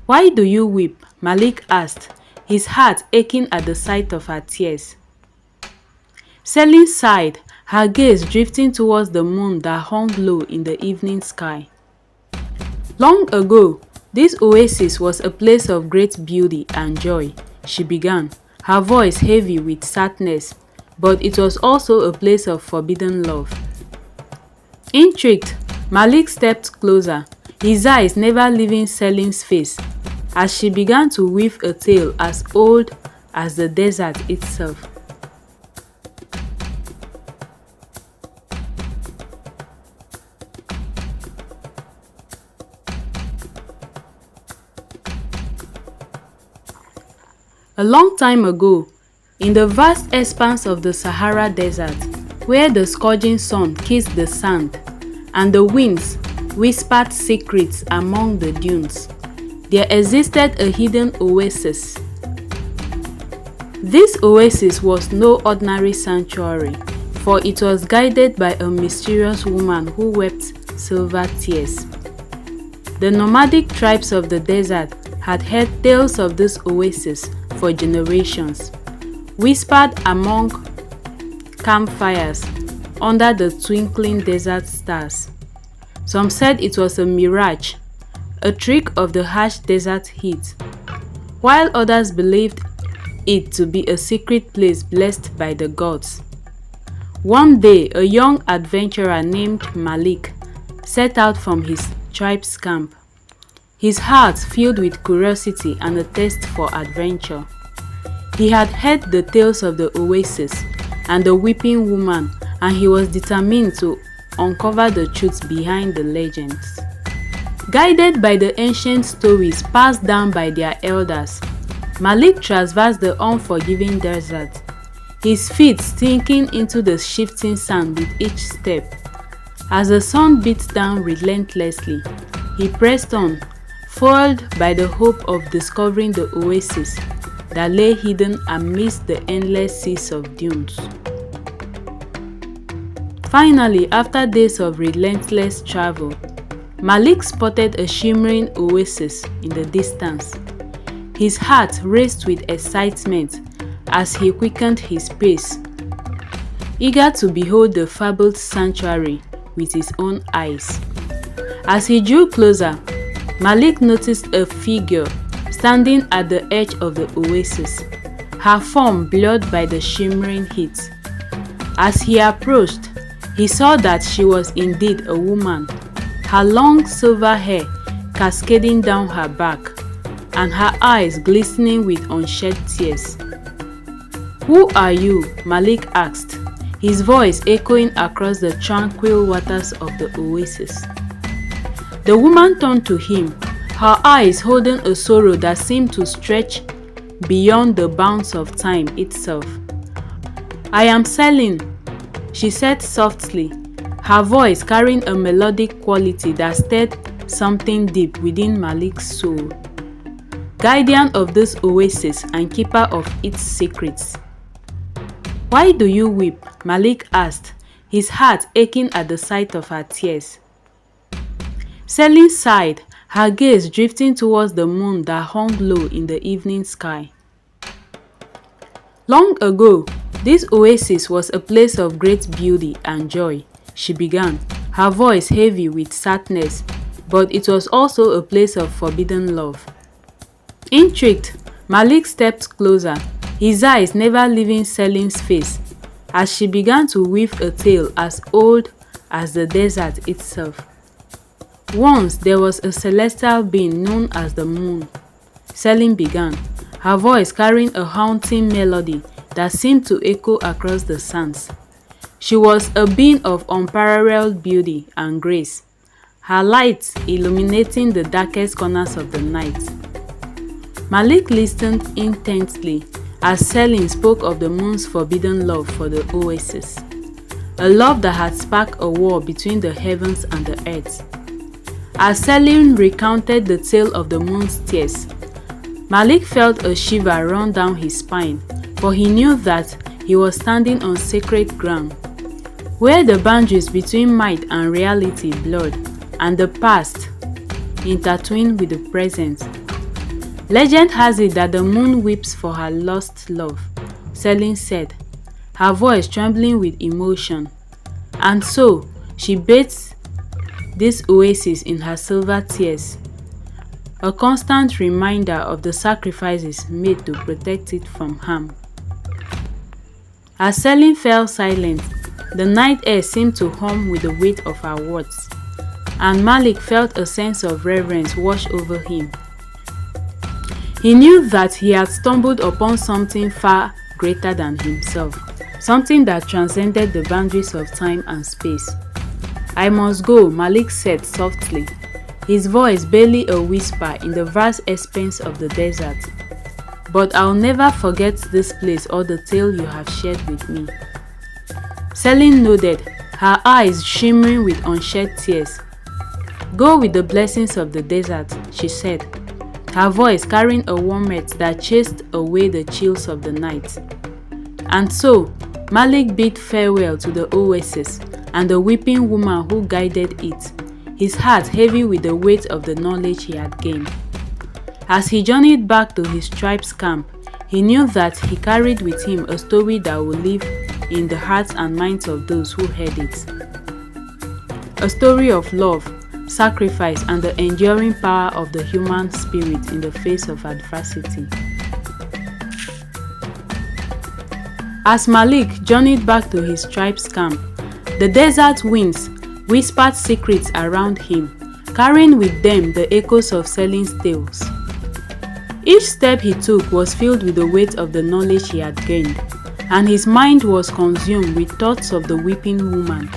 "Why do you weep?" Malik asked, his heart aching at the sight of her tears. Selin sighed, her gaze drifting towards the moon that hung low in the evening sky. "Long ago, this oasis was a place of great beauty and joy," she began, her voice heavy with sadness, "but it was also a place of forbidden love." Intrigued, Malik stepped closer, his eyes never leaving Selin's face, as she began to weave a tale as old as the desert itself. A long time ago, in the vast expanse of the Sahara Desert, where the scorching sun kissed the sand and the winds whispered secrets among the dunes, there existed a hidden oasis. This oasis was no ordinary sanctuary, for it was guided by a mysterious woman who wept silver tears. The nomadic tribes of the desert had heard tales of this oasis for generations, whispered among campfires under the twinkling desert stars. Some said it was a mirage, a trick of the harsh desert heat, while others believed it to be a secret place blessed by the gods. One day, a young adventurer named Malik set out from his tribe's camp, his heart filled with curiosity and a thirst for adventure. He had heard the tales of the oasis and the weeping woman, and he was determined to uncover the truth behind the legends. Guided by the ancient stories passed down by their elders, Malik traversed the unforgiving desert, his feet sinking into the shifting sand with each step. As the sun beat down relentlessly, he pressed on, fueled by the hope of discovering the oasis that lay hidden amidst the endless seas of dunes. Finally, after days of relentless travel, Malik spotted a shimmering oasis in the distance. His heart raced with excitement as he quickened his pace, eager to behold the fabled sanctuary with his own eyes. As he drew closer, Malik noticed a figure standing at the edge of the oasis, her form blurred by the shimmering heat. As he approached, he saw that she was indeed a woman, her long silver hair cascading down her back, and her eyes glistening with unshed tears. "Who are you?" Malik asked, his voice echoing across the tranquil waters of the oasis. The woman turned to him, her eyes holding a sorrow that seemed to stretch beyond the bounds of time itself. "I am Selin," she said softly, her voice carrying a melodic quality that stirred something deep within Malik's soul. "Guardian of this oasis and keeper of its secrets." "Why do you weep?" Malik asked, his heart aching at the sight of her tears. Selin sighed, her gaze drifting towards the moon that hung low in the evening sky. "Long ago, this oasis was a place of great beauty and joy," she began, her voice heavy with sadness, "but it was also a place of forbidden love." Intrigued, Malik stepped closer, his eyes never leaving Selin's face, as she began to weave a tale as old as the desert itself. "Once there was a celestial being known as the moon," Selin began, her voice carrying a haunting melody that seemed to echo across the sands. She was a being of unparalleled beauty and grace, her light illuminating the darkest corners of the night. Malik listened intently as Selin spoke of the moon's forbidden love for the oasis, a love that had sparked a war between the heavens and the earth. As Selin recounted the tale of the moon's tears, Malik felt a shiver run down his spine, for he knew that he was standing on sacred ground, where the boundaries between might and reality blurred, and the past intertwined with the present. Legend has it that the moon weeps for her lost love, Selin said, her voice trembling with emotion. And so, she bathes this oasis in her silver tears, a constant reminder of the sacrifices made to protect it from harm. As Selin fell silent, the night air seemed to hum with the weight of her words, and Malik felt a sense of reverence wash over him. He knew that he had stumbled upon something far greater than himself, something that transcended the boundaries of time and space. "I must go," Malik said softly, his voice barely a whisper in the vast expanse of the desert. "But I'll never forget this place or the tale you have shared with me." Selin nodded, her eyes shimmering with unshed tears. "Go with the blessings of the desert," she said, her voice carrying a warmth that chased away the chills of the night. And so, Malik bid farewell to the oasis and the weeping woman who guided it, his heart heavy with the weight of the knowledge he had gained. As he journeyed back to his tribe's camp, he knew that he carried with him a story that would live in the hearts and minds of those who heard it. A story of love, sacrifice, and the enduring power of the human spirit in the face of adversity. As Malik journeyed back to his tribe's camp, the desert winds whispered secrets around him, carrying with them the echoes of Selin's tales. Each step he took was filled with the weight of the knowledge he had gained, and his mind was consumed with thoughts of the weeping woman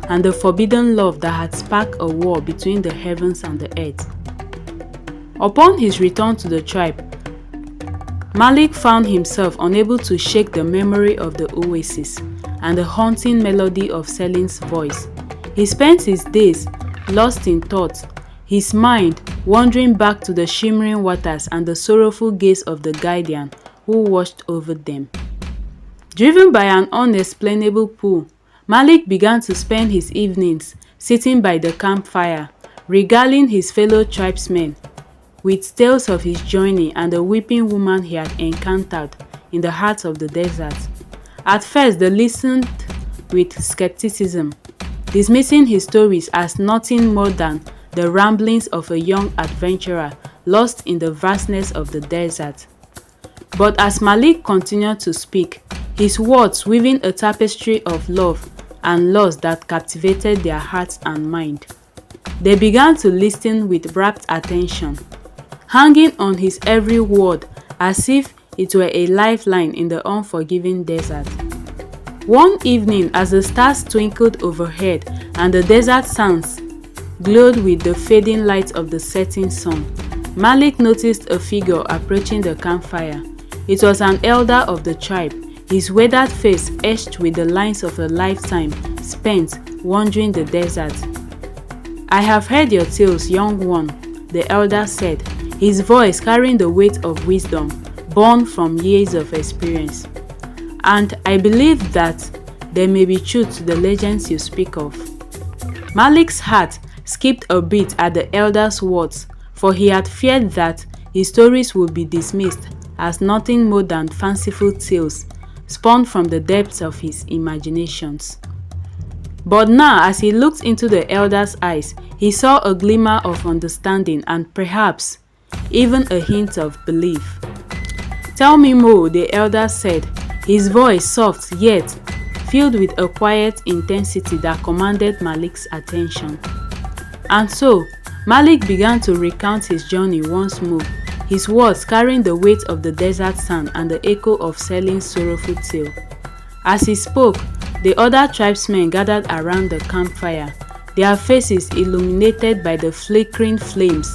and the forbidden love that had sparked a war between the heavens and the earth. Upon his return to the tribe, Malik found himself unable to shake the memory of the oasis and the haunting melody of Selin's voice. He spent his days lost in thought, his mind wandering back to the shimmering waters and the sorrowful gaze of the guardian who watched over them. Driven by an unexplainable pull, Malik began to spend his evenings sitting by the campfire, regaling his fellow tribesmen with tales of his journey and the weeping woman he had encountered in the heart of the desert. At first, they listened with skepticism, dismissing his stories as nothing more than the ramblings of a young adventurer lost in the vastness of the desert. But as Malik continued to speak, his words weaving a tapestry of love and loss that captivated their hearts and mind, they began to listen with rapt attention, hanging on his every word as if it were a lifeline in the unforgiving desert. One evening, as the stars twinkled overhead and the desert sands glowed with the fading light of the setting sun, Malik noticed a figure approaching the campfire. It was an elder of the tribe, his weathered face etched with the lines of a lifetime spent wandering the desert. "I have heard your tales, young one," the elder said, his voice carrying the weight of wisdom born from years of experience. "And I believe that there may be truth to the legends you speak of." Malik's heart skipped a beat at the elder's words, for he had feared that his stories would be dismissed as nothing more than fanciful tales spun from the depths of his imaginations. But now, as he looked into the elder's eyes, he saw a glimmer of understanding and perhaps even a hint of belief. "Tell me more," the elder said, his voice soft yet filled with a quiet intensity that commanded Malik's attention. And so, Malik began to recount his journey once more, his words carrying the weight of the desert sand and the echo of Selin's sorrowful tale. As he spoke, the other tribesmen gathered around the campfire, their faces illuminated by the flickering flames,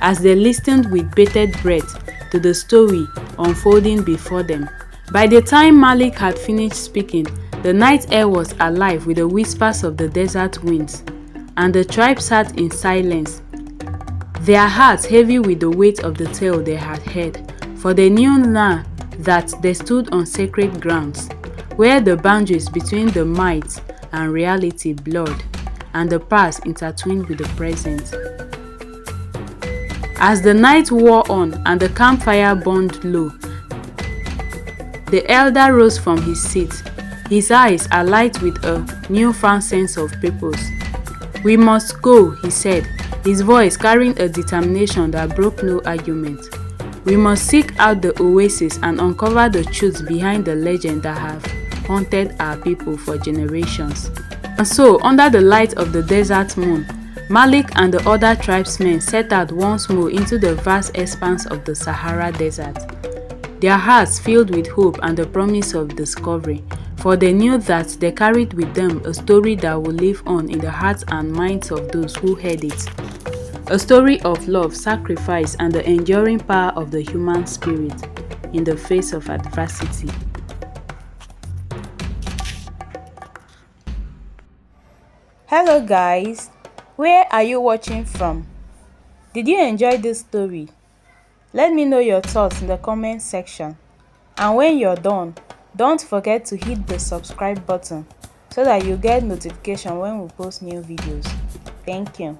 as they listened with bated breath to the story unfolding before them. By the time Malik had finished speaking, the night air was alive with the whispers of the desert winds, and the tribe sat in silence, their hearts heavy with the weight of the tale they had heard, for they knew now that they stood on sacred grounds, where the boundaries between the myth and reality blurred, and the past intertwined with the present. As the night wore on and the campfire burned low, the elder rose from his seat, his eyes alight with a newfound sense of purpose. "We must go," he said, his voice carrying a determination that broke no argument. "We must seek out the oasis and uncover the truths behind the legends that have haunted our people for generations." And so, under the light of the desert moon, Malik and the other tribesmen set out once more into the vast expanse of the Sahara Desert, their hearts filled with hope and the promise of discovery, for they knew that they carried with them a story that would live on in the hearts and minds of those who heard it. A story of love, sacrifice, and the enduring power of the human spirit in the face of adversity. Hello guys, where are you watching from? Did you enjoy this story? Let me know your thoughts in the comment section. And when you're done, don't forget to hit the subscribe button so that you get notification when we post new videos. Thank you.